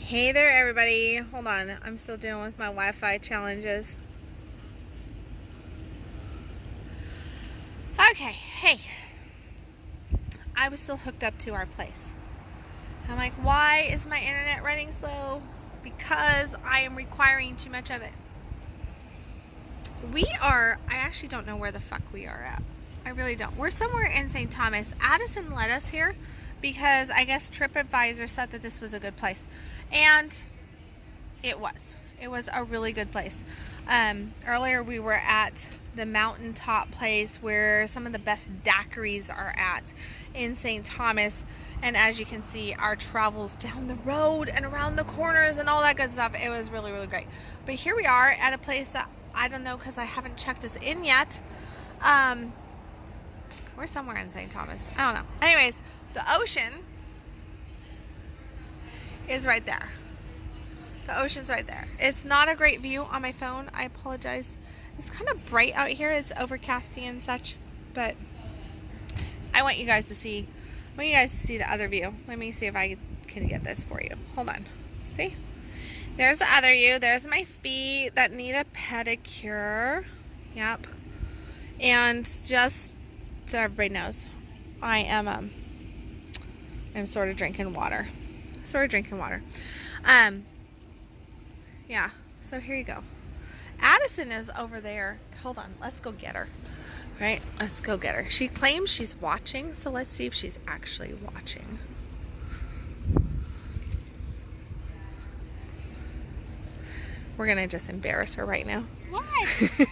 Hey there, everybody. Hold on. I'm still dealing with my Wi-Fi challenges. Okay. Hey. I was still hooked up to our place. I'm like, why is my internet running slow? Because I am requiring too much of it. I actually don't know where the fuck we are at. I really don't. We're somewhere in St. Thomas. Addison led us here because I guess TripAdvisor said that this was a good place. And it was. It was a really good place. Earlier we were at the mountaintop place where some of the best daiquiris are at in St. Thomas. And as you can see, our travels down the road and around the corners and all that good stuff. It was really, really great. But here we are at a place that I don't know because I haven't checked us in yet. We're somewhere in St. Thomas. I don't know. Anyways, the ocean is right there. The ocean's right there. It's not a great view on my phone. I apologize. It's kind of bright out here. It's overcasting and such. But I want you guys to see the other view. Let me see if I can get this for you. Hold on. See? There's the other view. There's my feet that need a pedicure. Yep. And just so everybody knows, I'm sort of drinking water. Yeah. So here you go. Addison is over there. Hold on. Let's go get her. Right? Let's go get her. She claims she's watching, so let's see if she's actually watching. We're going to just embarrass her right now. What? What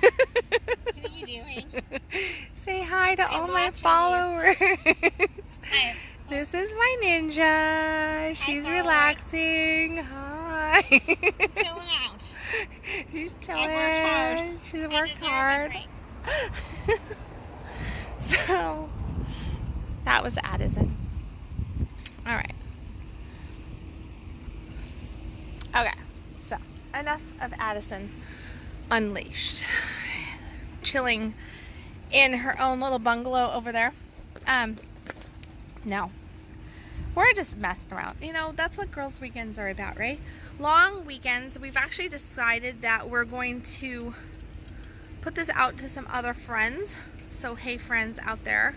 are you doing? Say hi to all my followers. Hi. This is my ninja. She's relaxing. Hi. Chilling out. She's chilling. I worked hard. She's worked hard. So, that was Addison. All right. Okay. So, enough of Addison unleashed. Chilling in her own little bungalow over there. No. We're just messing around. You know, that's what girls' weekends are about, right? Long weekends. We've actually decided that we're going to put this out to some other friends. So, hey, friends out there.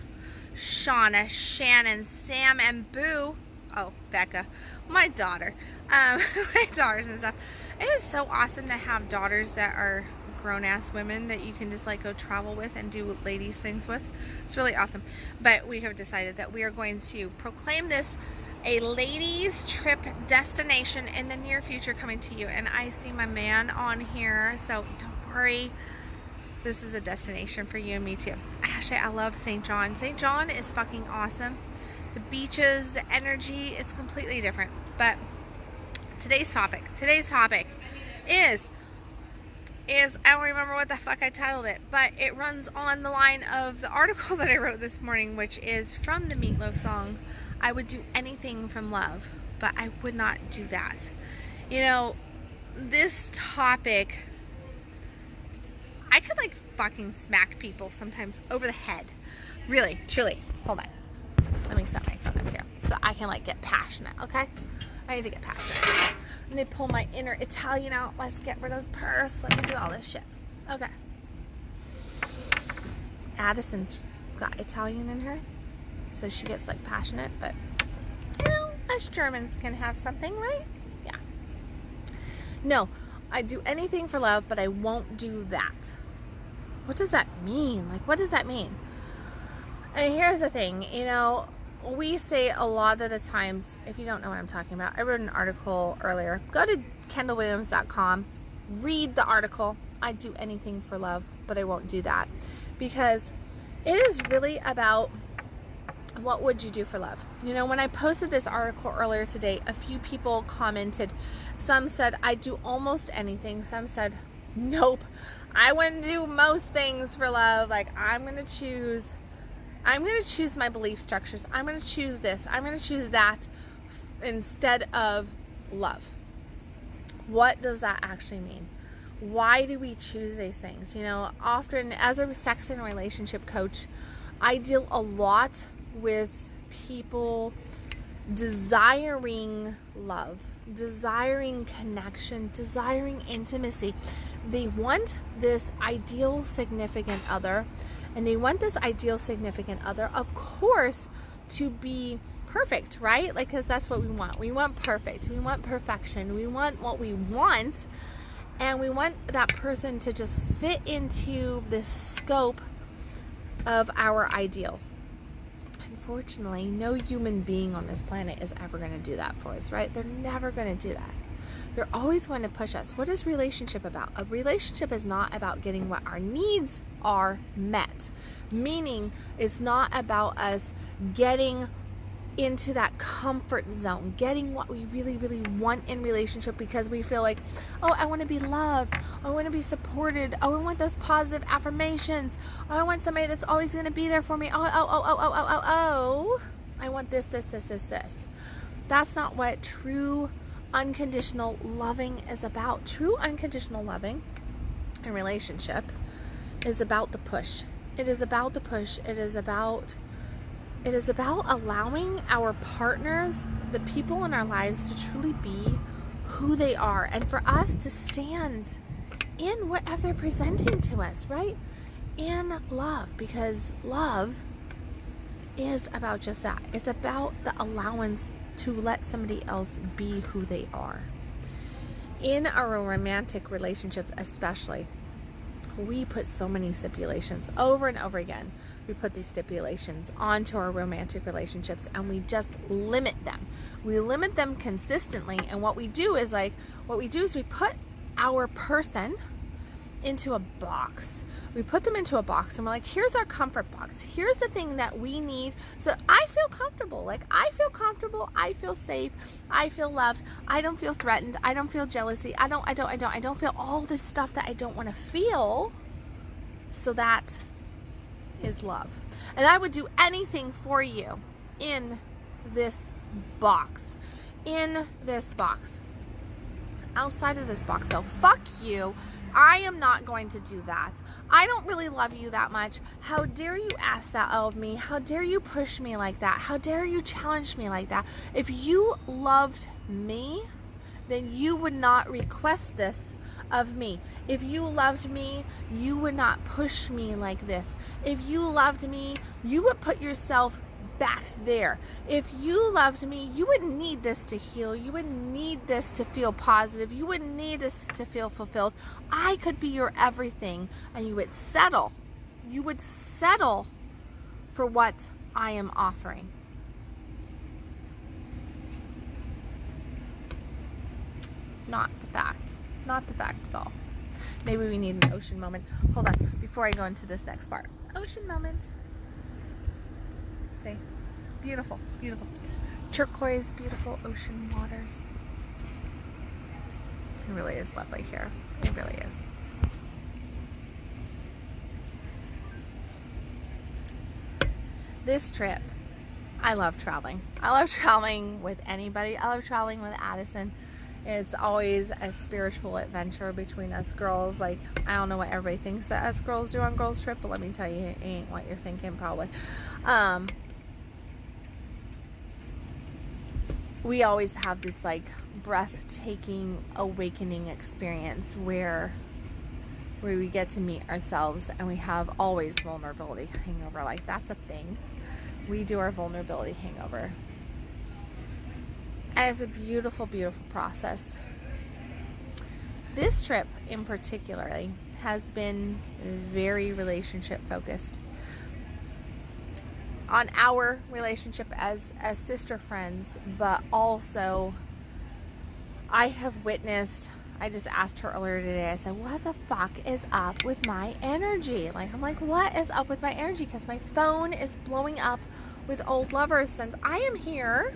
Shauna, Shannon, Sam, and Boo. Oh, Becca. My daughter. My daughters and stuff. It is so awesome to have daughters that are grown-ass women that you can just like go travel with and do ladies things with. It's really awesome. But we have decided that we are going to proclaim this a ladies trip destination in the near future coming to you. And I see my man on here, so don't worry. This is a destination for you and me too. Actually, I love St. John. St. John is fucking awesome. The beaches, the energy is completely different. But today's topic is I don't remember what the fuck I titled it, but it runs on the line of the article that I wrote this morning, which is from the Meatloaf song, I would do anything from love, but I would not do that. You know, this topic, I could like fucking smack people sometimes over the head. Really, truly. Hold on. Let me set my phone up here so I can like get passionate, okay? I need to get passionate. I need to pull my inner Italian out. Let's get rid of the purse. Let's do all this shit. Okay. Addison's got Italian in her, so she gets like passionate, but you know, us Germans can have something, right? Yeah. No, I do anything for love, but I won't do that. What does that mean? Like, what does that mean? And here's the thing, you know, we say a lot of the times, if you don't know what I'm talking about, I wrote an article earlier. Go to kendallwilliams.com, read the article. I do anything for love, but I won't do that. Because it is really about what would you do for love. You know, when I posted this article earlier today, a few people commented. Some said, I do almost anything. Some said, nope, I wouldn't do most things for love. Like, I'm going to choose my belief structures. I'm going to choose this. I'm going to choose that instead of love. What does that actually mean? Why do we choose these things? You know, often as a sex and relationship coach, I deal a lot with people desiring love, desiring connection, desiring intimacy. They want this ideal significant other, and they want this ideal significant other, of course, to be perfect, right? Like, because that's what we want. We want perfect. We want perfection. We want what we want, and we want that person to just fit into the scope of our ideals. Unfortunately, no human being on this planet is ever going to do that for us, right? They're never going to do that. They're always going to push us. What is relationship about? A relationship is not about getting what our needs are met. Meaning, it's not about us getting into that comfort zone, getting what we really, really want in relationship because we feel like, oh, I want to be loved. I want to be supported. Oh, I want those positive affirmations. Oh, I want somebody that's always going to be there for me. Oh, I want this. That's not what true unconditional loving is about. True unconditional loving in relationship is about the push. It is about the push. It is about allowing our partners, the people in our lives, to truly be who they are, and for us to stand in whatever they're presenting to us, right? In love, because love is about just that. It's about the allowance to let somebody else be who they are. In our romantic relationships especially, we put so many stipulations over and over again. We put these stipulations onto our romantic relationships, and we just limit them. We limit them consistently, and what we do is we put our person into a box. We put them into a box, and we're like, here's our comfort box. Here's the thing that we need so that I feel comfortable. Like, I feel comfortable. I feel safe. I feel loved. I don't feel threatened. I don't feel jealousy. I don't feel all this stuff that I don't want to feel. So that is love. And I would do anything for you in this box. In this box. Outside of this box, though, fuck you. I am not going to do that. I don't really love you that much. How dare you ask that of me? How dare you push me like that? How dare you challenge me like that? If you loved me, then you would not request this of me. If you loved me, you would not push me like this. If you loved me, you would put yourself back there. If you loved me, you wouldn't need this to heal. You wouldn't need this to feel positive. You wouldn't need this to feel fulfilled. I could be your everything, and you would settle. You would settle for what I am offering. Not the fact. Not the fact at all. Maybe we need an ocean moment. Hold on, before I go into this next part. Ocean moment. See? Beautiful, beautiful. Turquoise, beautiful ocean waters. It really is lovely here. It really is. This trip, I love traveling. I love traveling with anybody. I love traveling with Addison. It's always a spiritual adventure between us girls. Like, I don't know what everybody thinks that us girls do on girls trip, but let me tell you, it ain't what you're thinking probably. We always have this like breathtaking awakening experience where we get to meet ourselves, and we have always vulnerability hangover. Like, that's a thing. We do our vulnerability hangover. And it's a beautiful, beautiful process. This trip in particular has been very relationship focused. On our relationship as sister friends, but also I have witnessed, I just asked her earlier today, I said, what the fuck is up with my energy? Like, I'm like, what is up with my energy? Because my phone is blowing up with old lovers since I am here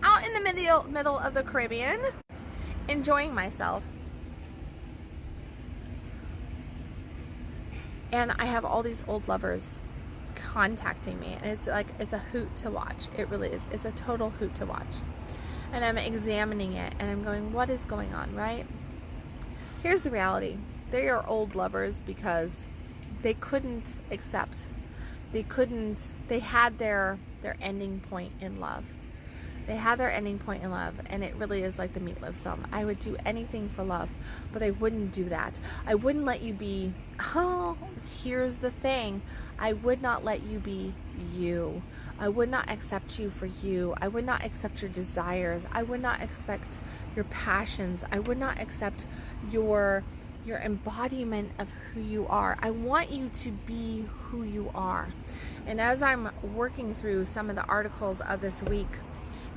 out in the middle of the Caribbean, enjoying myself. And I have all these old lovers contacting me, and it's a hoot to watch. It really is. It's a total hoot to watch. And I'm examining it, and I'm going, what is going on, right? Here's the reality. They are old lovers because they couldn't accept. They had their ending point in love. They had their ending point in love, and it really is like the Meatloaf song. I would do anything for love, but I wouldn't do that. I wouldn't let you be, oh, here's the thing. I would not let you be you. I would not accept you for you. I would not accept your desires. I would not accept your passions. I would not accept your embodiment of who you are. I want you to be who you are. And as I'm working through some of the articles of this week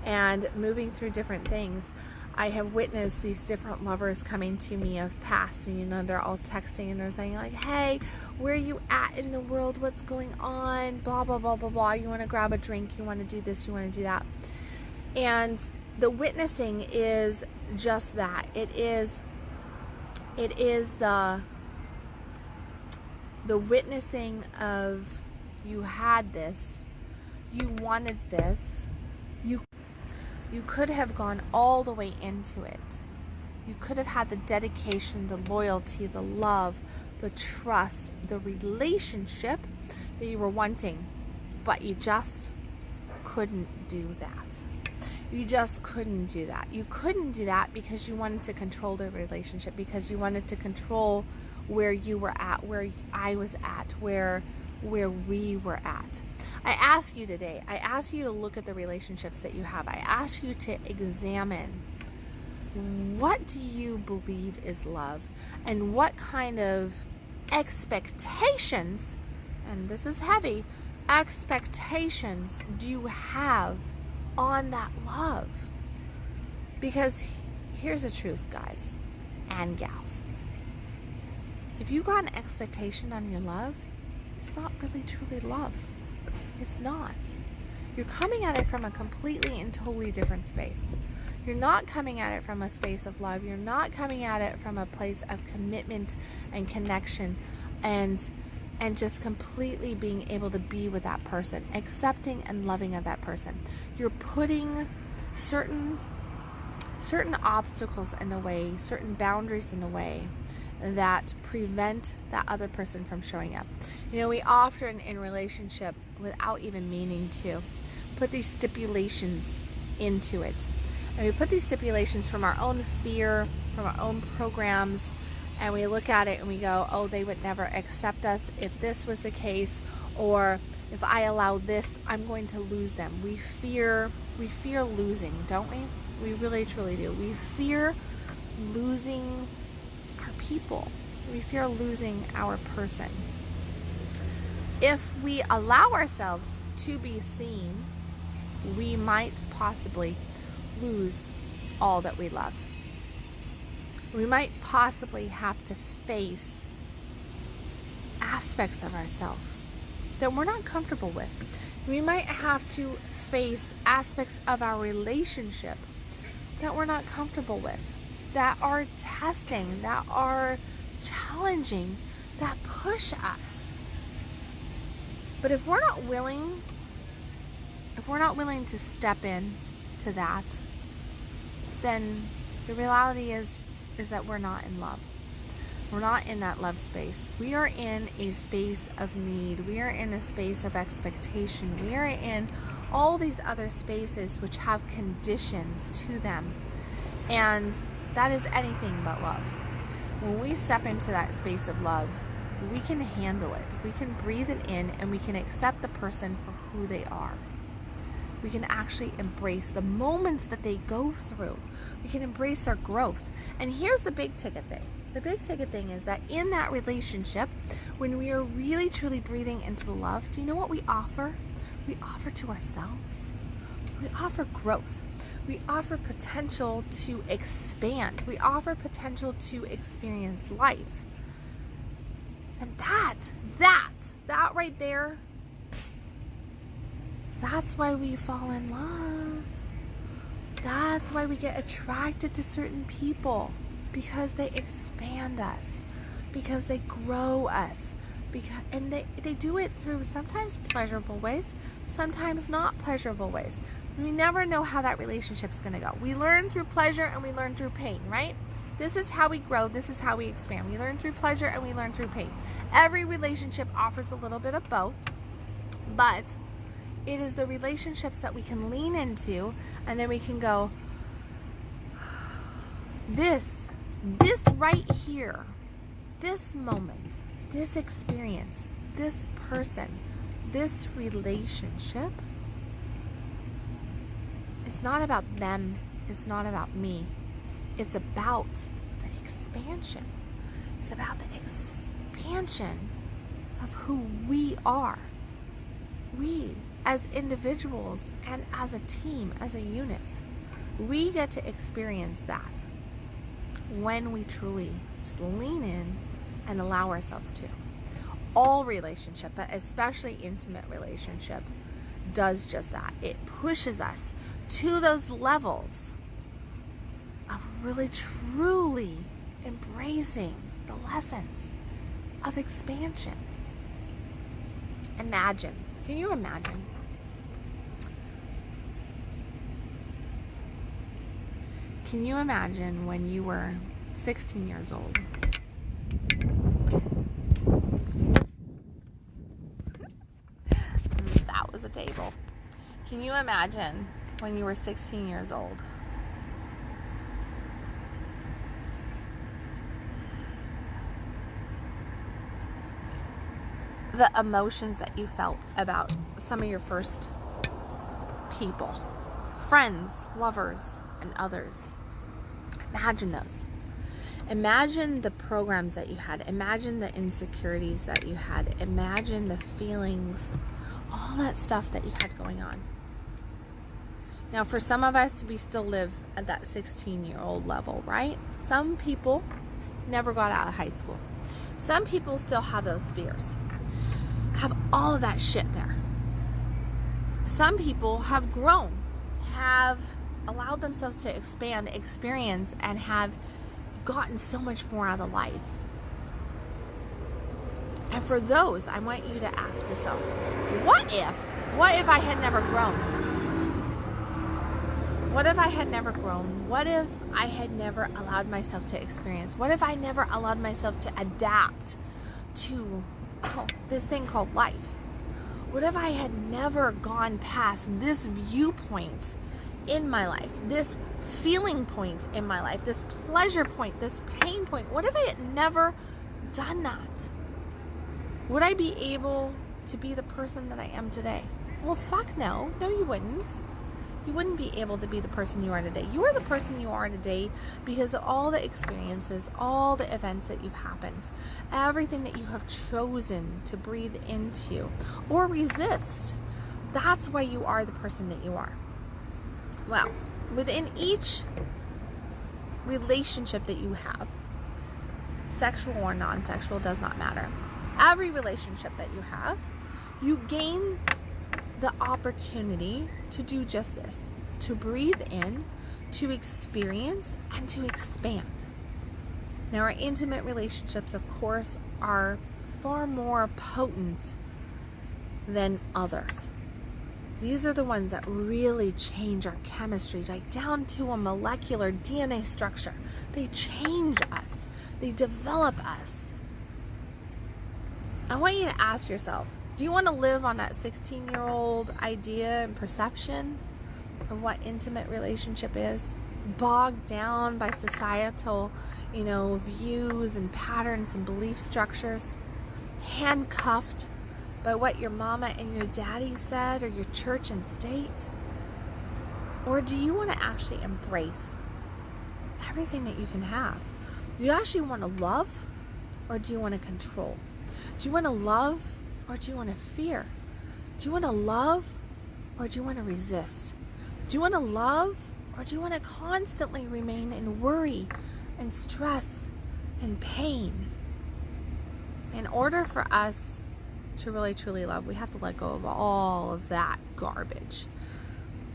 and moving through different things, I have witnessed these different lovers coming to me of past, and you know, they're all texting and they're saying like, hey, where are you at in the world? What's going on? Blah, blah, blah, blah, blah. You want to grab a drink? You want to do this? You want to do that? And the witnessing is just that. It is the witnessing of, you had this, you wanted this, you could have gone all the way into it. You could have had the dedication, the loyalty, the love, the trust, the relationship that you were wanting, but you just couldn't do that. You just couldn't do that. You couldn't do that because you wanted to control the relationship, because you wanted to control where you were at, where I was at, where we were at. I ask you today, I ask you to look at the relationships that you have. I ask you to examine, what do you believe is love? And what kind of expectations, and this is heavy, expectations do you have on that love? Because here's the truth, guys and gals. If you got an expectation on your love, it's not really truly love. It's not. You're coming at it from a completely and totally different space. You're not coming at it from a space of love. You're not coming at it from a place of commitment and connection and just completely being able to be with that person, accepting and loving of that person. You're putting certain obstacles in the way, certain boundaries in the way that prevent that other person from showing up. You know, we often in relationship, without even meaning to, put these stipulations into it. And we put these stipulations from our own fear, from our own programs, and we look at it and we go, oh, they would never accept us if this was the case, or if I allow this, I'm going to lose them. We fear losing, don't we? We really truly do. We fear losing our people. We fear losing our person. If we allow ourselves to be seen, we might possibly lose all that we love. We might possibly have to face aspects of ourselves that we're not comfortable with. We might have to face aspects of our relationship that we're not comfortable with, that are testing, that are challenging, that push us. But if we're not willing to step in to that, then the reality is that we're not in love. We're not in that love space. We are in a space of need. We are in a space of expectation. We are in all these other spaces which have conditions to them. And that is anything but love. When we step into that space of love, we can handle it. We can breathe it in, and we can accept the person for who they are. We can actually embrace the moments that they go through. We can embrace their growth. And here's the big ticket thing. The big ticket thing is that in that relationship, when we are really truly breathing into the love, do you know what we offer? We offer to ourselves. We offer growth. We offer potential to expand. We offer potential to experience life. And that right there, that's why we fall in love. That's why we get attracted to certain people, because they expand us, because they grow us, and they do it through sometimes pleasurable ways, sometimes not pleasurable ways. We never know how that relationship's going to go. We learn through pleasure and we learn through pain, right? This is how we grow. This is how we expand. We learn through pleasure and we learn through pain. Every relationship offers a little bit of both, but It is the relationships that we can lean into, and then we can go, this right here, this moment, this experience, this person, this relationship, it's not about them, it's not about me. It's about the expansion. It's about the expansion of who we are. We, as individuals and as a team, as a unit, we get to experience that when we truly just lean in and allow ourselves to. All relationship, but especially intimate relationship, does just that. It pushes us to those levels of really truly embracing the lessons of expansion. Imagine. Can you imagine? Can you imagine when you were 16 years old? That was a table. Can you imagine when you were 16 years old? The emotions that you felt about some of your first people, friends, lovers, and others. Imagine those. Imagine the programs that you had. Imagine the insecurities that you had. Imagine the feelings, all that stuff that you had going on. Now, for some of us, we still live at that 16-year-old level, right? Some people never got out of high school. Some people still have those fears, have all of that shit there. Some people have grown, have allowed themselves to expand, experience, and have gotten so much more out of life. And for those, I want you to ask yourself, what if I had never grown? What if I had never grown? What if I had never allowed myself to experience? What if I never allowed myself to adapt to this thing called life? What if I had never gone past this viewpoint in my life, this feeling point in my life, this pleasure point, this pain point? What if I had never done that? Would I be able to be the person that I am today? Well, fuck no. No, you wouldn't. You wouldn't be able to be the person you are today. You are the person you are today because of all the experiences, all the events that you've happened, everything that you have chosen to breathe into or resist. That's why you are the person that you are. Well, within each relationship that you have, sexual or non-sexual, does not matter. Every relationship that you have, you gain the opportunity to do just this, to breathe in, to experience, and to expand. Now, our intimate relationships, of course, are far more potent than others. These are the ones that really change our chemistry, like down to a molecular DNA structure. They change us. They develop us. I want you to ask yourself, do you want to live on that 16-year-old idea and perception of what intimate relationship is? Bogged down by societal, views and patterns and belief structures? Handcuffed by what your mama and your daddy said or your church and state? Or do you want to actually embrace everything that you can have? Do you actually want to love, or do you want to control? Do you want to love, or do you want to fear? Do you want to love, or do you want to resist? Do you want to love, or do you want to constantly remain in worry and stress and pain? In order for us to really truly love, we have to let go of all of that garbage.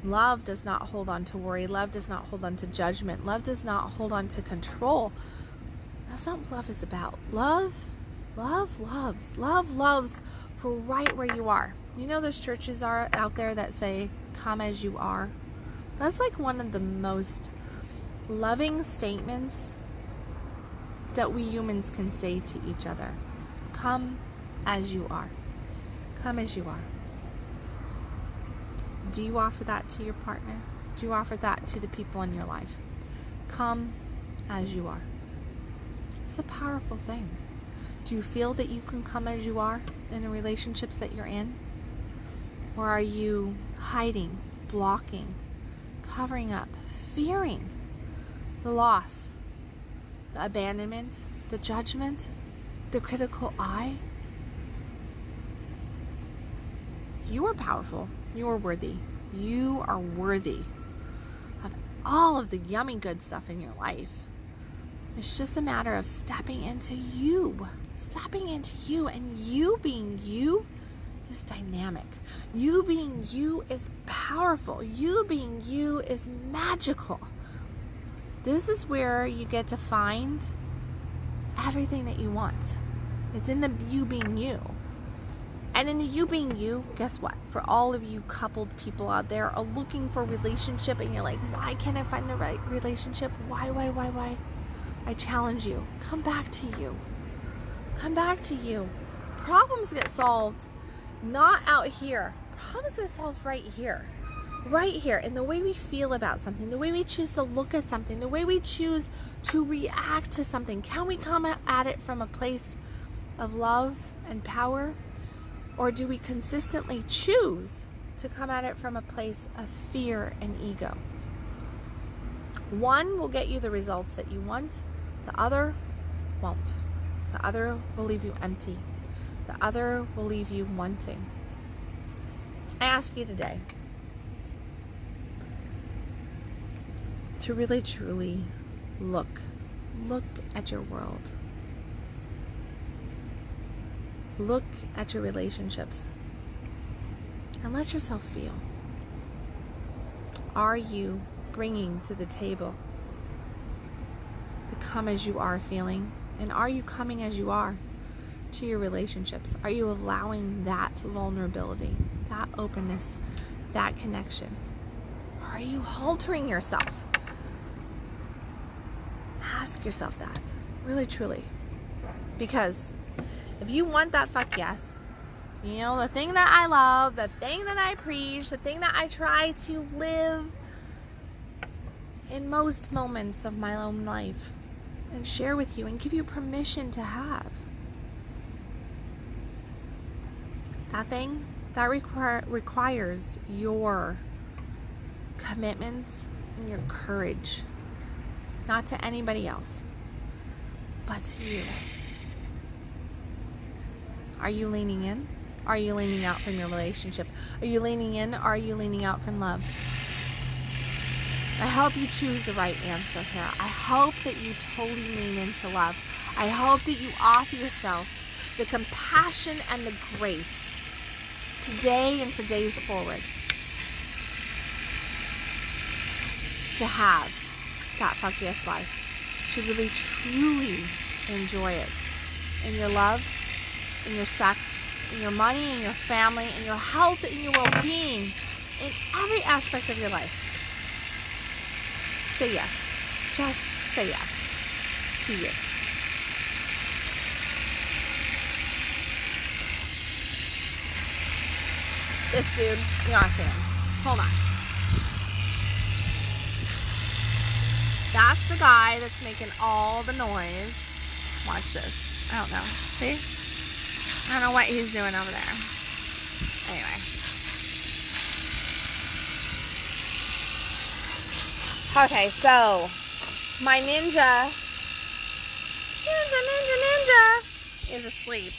Love does not hold on to worry. Love does not hold on to judgment. Love does not hold on to control. That's not what love is about. Love loves. Love loves for right where you are. There's churches out there that say, come as you are. That's like one of the most loving statements that we humans can say to each other. Come as you are. Come as you are. Do you offer that to your partner? Do you offer that to the people in your life? Come as you are. It's a powerful thing. Do you feel that you can come as you are in the relationships that you're in? Or are you hiding, blocking, covering up, fearing the loss, the abandonment, the judgment, the critical eye? You are powerful. You are worthy. You are worthy of all of the yummy good stuff in your life. It's just a matter of stepping into you. Stepping into you, and you being you is dynamic. You being you is powerful. You being you is magical. This is where you get to find everything that you want. It's in the you being you. And in the you being you, guess what? For all of you coupled people out there are looking for a relationship and you're like, why can't I find the right relationship? Why? I challenge you. Come back to you. Come back to you. Problems get solved not out here. Problems get solved right here. Right here. In the way we feel about something, the way we choose to look at something, the way we choose to react to something. Can we come at it from a place of love and power? Or do we consistently choose to come at it from a place of fear and ego? One will get you the results that you want. The other won't. The other will leave you empty. The other will leave you wanting. I ask you today to really truly look at your world. Look at your relationships and let yourself feel. Are you bringing to the table the come as you are feeling? And are you coming as you are to your relationships? Are you allowing that vulnerability, that openness, that connection? Are you haltering yourself? Ask yourself that, really truly. Because if you want that fuck yes, you know, the thing that I love, the thing that I preach, the thing that I try to live in most moments of my own life and share with you and give you permission to have. That thing, that requires your commitment and your courage. Not to anybody else, but to you. Are you leaning in? Are you leaning out from your relationship? Are you leaning in? Are you leaning out from love? I hope you choose the right answer here. I hope that you totally lean into love. I hope that you offer yourself the compassion and the grace today and for days forward to have that fuck yes life, to really truly enjoy it in your love, in your sex, in your money, in your family, in your health, in your well-being, in every aspect of your life. Say yes. Just say yes to you. This dude, you gotta see him. Hold on. That's the guy that's making all the noise. Watch this. I don't know. See? I don't know what he's doing over there. Anyway. Okay, so my ninja is asleep.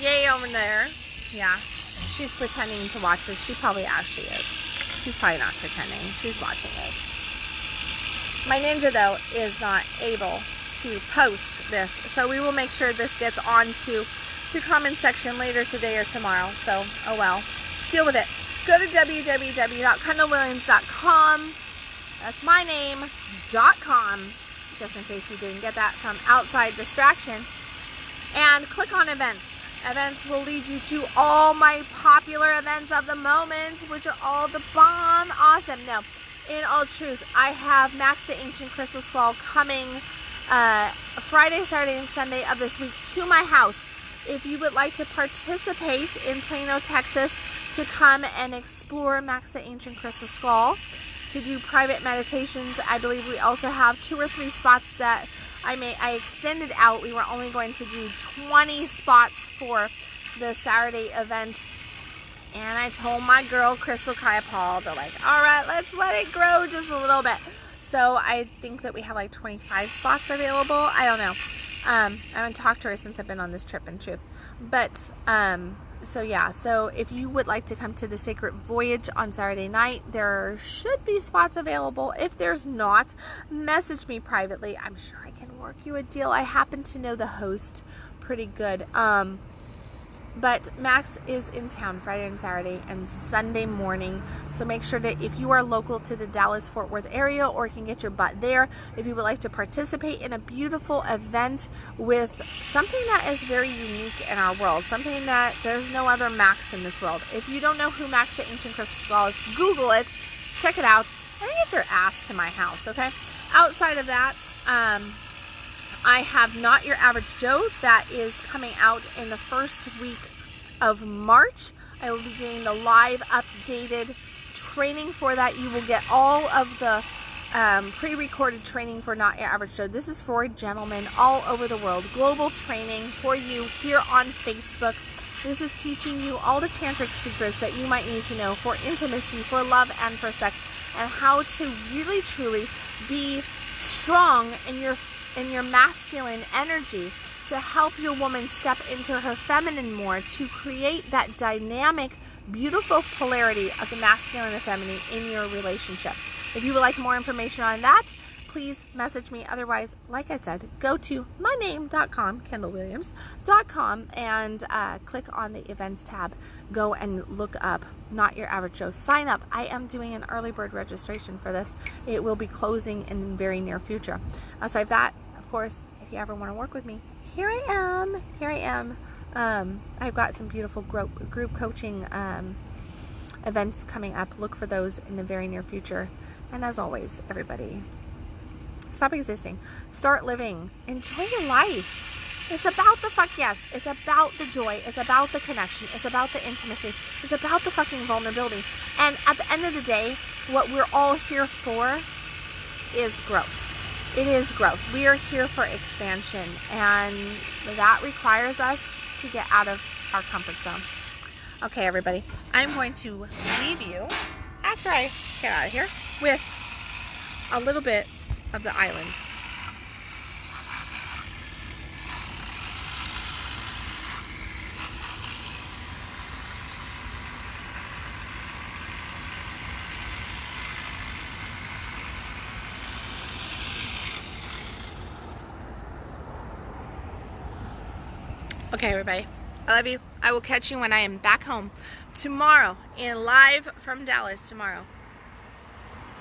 Yay over there. Yeah. She's pretending to watch this. She probably actually is. She's probably not pretending. She's watching this. My ninja, though, is not able to post this. So we will make sure this gets onto the comment section later today or tomorrow. So, oh well. Deal with it. Go to www.kendallwilliams.com. That's my name.com. Just in case you didn't get that from outside distraction. And click on events. Events will lead you to all my popular events of the moment, which are all the bomb awesome. Now, in all truth, I have Max the Ancient Crystal Skull coming Friday, Saturday, and Sunday of this week to my house. If you would like to participate in Plano, Texas, to come and explore Max the Ancient Crystal Skull, to do private meditations. I believe we also have 2 or 3 spots that I extended out. We were only going to do 20 spots for the Saturday event. And I told my girl, Crystal Kaya Paul, they're like, all right, let's let it grow just a little bit. So I think that we have like 25 spots available. I don't know. I haven't talked to her since I've been on this trip in truth. But, so yeah, so if you would like to come to the Sacred Voyage on Saturday night, there should be spots available. If there's not, message me privately. I'm sure I can work you a deal. I happen to know the host pretty good. But Max is in town Friday and Saturday and Sunday morning. So make sure that if you are local to the Dallas-Fort Worth area or can get your butt there, if you would like to participate in a beautiful event with something that is very unique in our world, something that there's no other Max in this world. If you don't know who Max the Ancient Crystal Skull is, Google it, check it out, and get your ass to my house, okay? Outside of that, I have Not Your Average Joe that is coming out in the first week of March. I will be doing the live updated training for that. You will get all of the pre-recorded training for Not Your Average Joe. This is for gentlemen all over the world. Global training for you here on Facebook. This is teaching you all the tantric secrets that you might need to know for intimacy, for love, and for sex, and how to really truly be strong in your masculine energy, to help your woman step into her feminine more, to create that dynamic, beautiful polarity of the masculine and feminine in your relationship. If you would like more information on that, please message me. Otherwise, like I said, go to myname.com, KendallWilliams.com, and click on the events tab. Go and look up Not Your Average Joe. Sign up. I am doing an early bird registration for this. It will be closing in the very near future. Outside of that, of course, if you ever want to work with me, here I am. Here I am. I've got some beautiful group coaching events coming up. Look for those in the very near future. And as always, everybody, stop existing. Start living. Enjoy your life. It's about the fuck yes. It's about the joy. It's about the connection. It's about the intimacy. It's about the fucking vulnerability. And at the end of the day, what we're all here for is growth. It is growth. We are here for expansion, and that requires us to get out of our comfort zone. Okay, everybody, I'm going to leave you after I get out of here with a little bit of the island. Okay, everybody, I love you. I will catch you when I am back home tomorrow in live from Dallas tomorrow.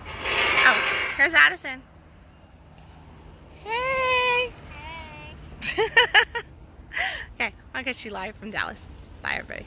Oh, here's Addison. Hey. Hey. Okay, I'll catch you live from Dallas. Bye, everybody.